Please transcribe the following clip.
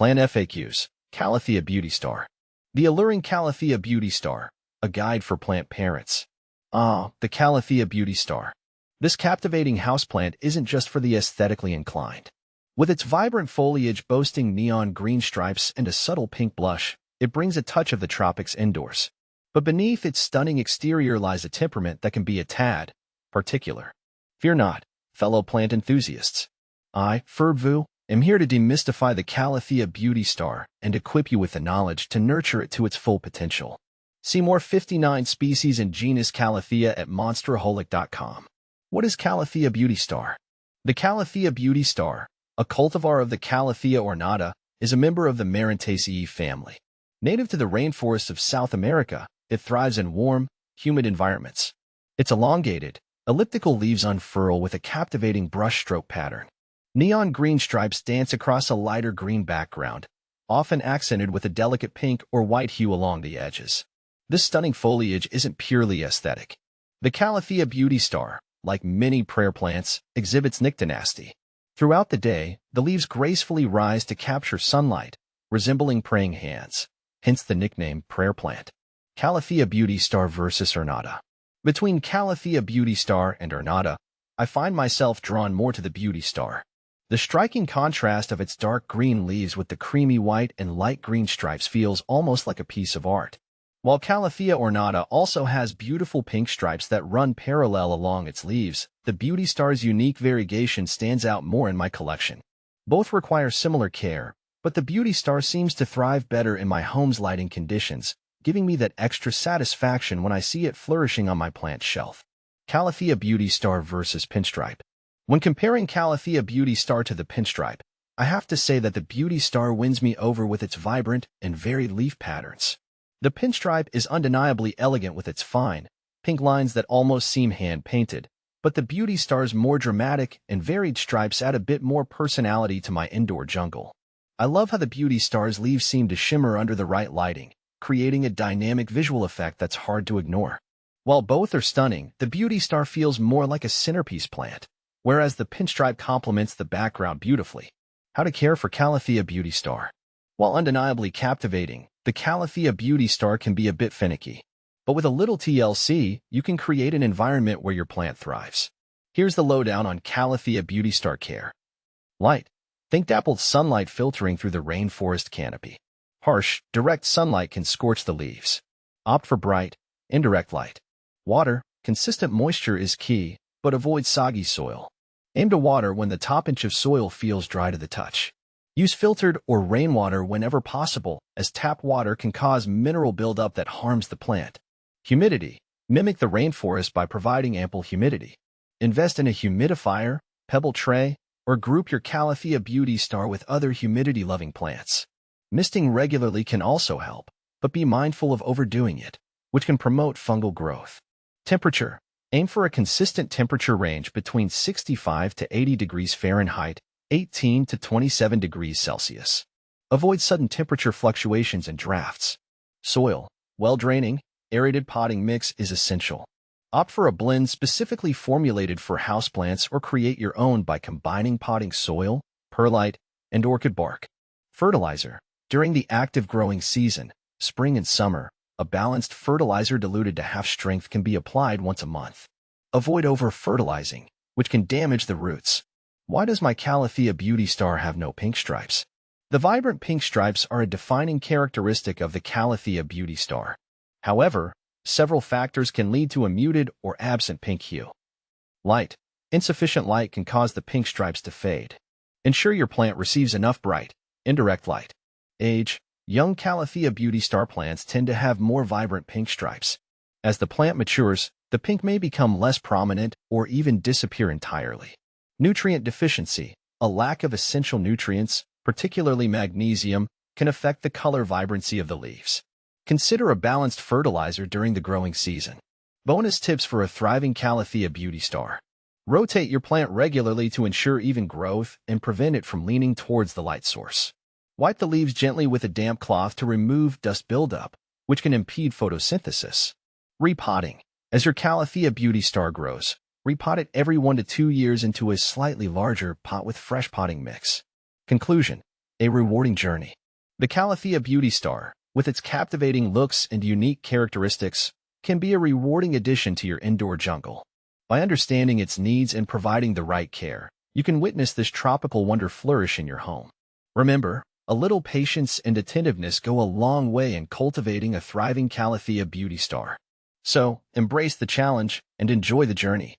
Plant FAQs, Calathea Beauty Star. The alluring Calathea Beauty Star, a guide for plant parents. The Calathea Beauty Star. This captivating houseplant isn't just for the aesthetically inclined. With its vibrant foliage boasting neon green stripes and a subtle pink blush, it brings a touch of the tropics indoors. But beneath its stunning exterior lies a temperament that can be a tad particular. Fear not, fellow plant enthusiasts. I, Ferbu, am here to demystify the Calathea Beauty Star and equip you with the knowledge to nurture it to its full potential. See more 59 species in genus Calathea at monsteraholic.com. What is Calathea Beauty Star? The Calathea Beauty Star, a cultivar of the Calathea ornata, is a member of the Marantaceae family. Native to the rainforests of South America, it thrives in warm, humid environments. Its elongated, elliptical leaves unfurl with a captivating brushstroke pattern. Neon green stripes dance across a lighter green background, often accented with a delicate pink or white hue along the edges. This stunning foliage isn't purely aesthetic. The Calathea Beauty Star, like many prayer plants, exhibits nyctinacity. Throughout the day, the leaves gracefully rise to capture sunlight, resembling praying hands, hence the nickname prayer plant. Calathea Beauty Star versus Ornata. Between Calathea Beauty Star and Ornata, I find myself drawn more to the Beauty Star. The striking contrast of its dark green leaves with the creamy white and light green stripes feels almost like a piece of art. While Calathea ornata also has beautiful pink stripes that run parallel along its leaves, the Beauty Star's unique variegation stands out more in my collection. Both require similar care, but the Beauty Star seems to thrive better in my home's lighting conditions, giving me that extra satisfaction when I see it flourishing on my plant shelf. Calathea Beauty Star versus Pinstripe. When comparing Calathea Beauty Star to the Pinstripe, I have to say that the Beauty Star wins me over with its vibrant and varied leaf patterns. The Pinstripe is undeniably elegant with its fine, pink lines that almost seem hand-painted, but the Beauty Star's more dramatic and varied stripes add a bit more personality to my indoor jungle. I love how the Beauty Star's leaves seem to shimmer under the right lighting, creating a dynamic visual effect that's hard to ignore. While both are stunning, the Beauty Star feels more like a centerpiece plant, whereas the Pinstripe complements the background beautifully. How to care for Calathea Beauty Star. While undeniably captivating, the Calathea Beauty Star can be a bit finicky. But with a little TLC, you can create an environment where your plant thrives. Here's the lowdown on Calathea Beauty Star care. Light. Think dappled sunlight filtering through the rainforest canopy. Harsh, direct sunlight can scorch the leaves. Opt for bright, indirect light. Water. Consistent moisture is key, but avoid soggy soil. Aim to water when the top inch of soil feels dry to the touch. Use filtered or rainwater whenever possible, as tap water can cause mineral buildup that harms the plant. Humidity. Mimic the rainforest by providing ample humidity. Invest in a humidifier, pebble tray, or group your Calathea Beauty Star with other humidity-loving plants. Misting regularly can also help, but be mindful of overdoing it, which can promote fungal growth. Temperature. Aim for a consistent temperature range between 65 to 80 degrees Fahrenheit, 18 to 27 degrees Celsius. Avoid sudden temperature fluctuations and drafts. Soil. Well-draining, aerated potting mix is essential. Opt for a blend specifically formulated for houseplants or create your own by combining potting soil, perlite, and orchid bark. Fertilizer. During the active growing season, spring and summer, a balanced fertilizer diluted to half strength can be applied once a month. Avoid over-fertilizing, which can damage the roots. Why does my Calathea Beauty Star have no pink stripes? The vibrant pink stripes are a defining characteristic of the Calathea Beauty Star. However, several factors can lead to a muted or absent pink hue. Light. Insufficient light can cause the pink stripes to fade. Ensure your plant receives enough bright, indirect light. Age. Young Calathea Beauty Star plants tend to have more vibrant pink stripes. As the plant matures, the pink may become less prominent or even disappear entirely. Nutrient deficiency. A lack of essential nutrients, particularly magnesium, can affect the color vibrancy of the leaves. Consider a balanced fertilizer during the growing season. Bonus tips for a thriving Calathea Beauty Star. Rotate your plant regularly to ensure even growth and prevent it from leaning towards the light source. Wipe the leaves gently with a damp cloth to remove dust buildup, which can impede photosynthesis. Repotting. As your Calathea Beauty Star grows, repot it every 1 to 2 years into a slightly larger pot with fresh potting mix. Conclusion. A rewarding journey. The Calathea Beauty Star, with its captivating looks and unique characteristics, can be a rewarding addition to your indoor jungle. By understanding its needs and providing the right care, you can witness this tropical wonder flourish in your home. Remember, a little patience and attentiveness go a long way in cultivating a thriving Calathea Beauty Star. So, embrace the challenge and enjoy the journey.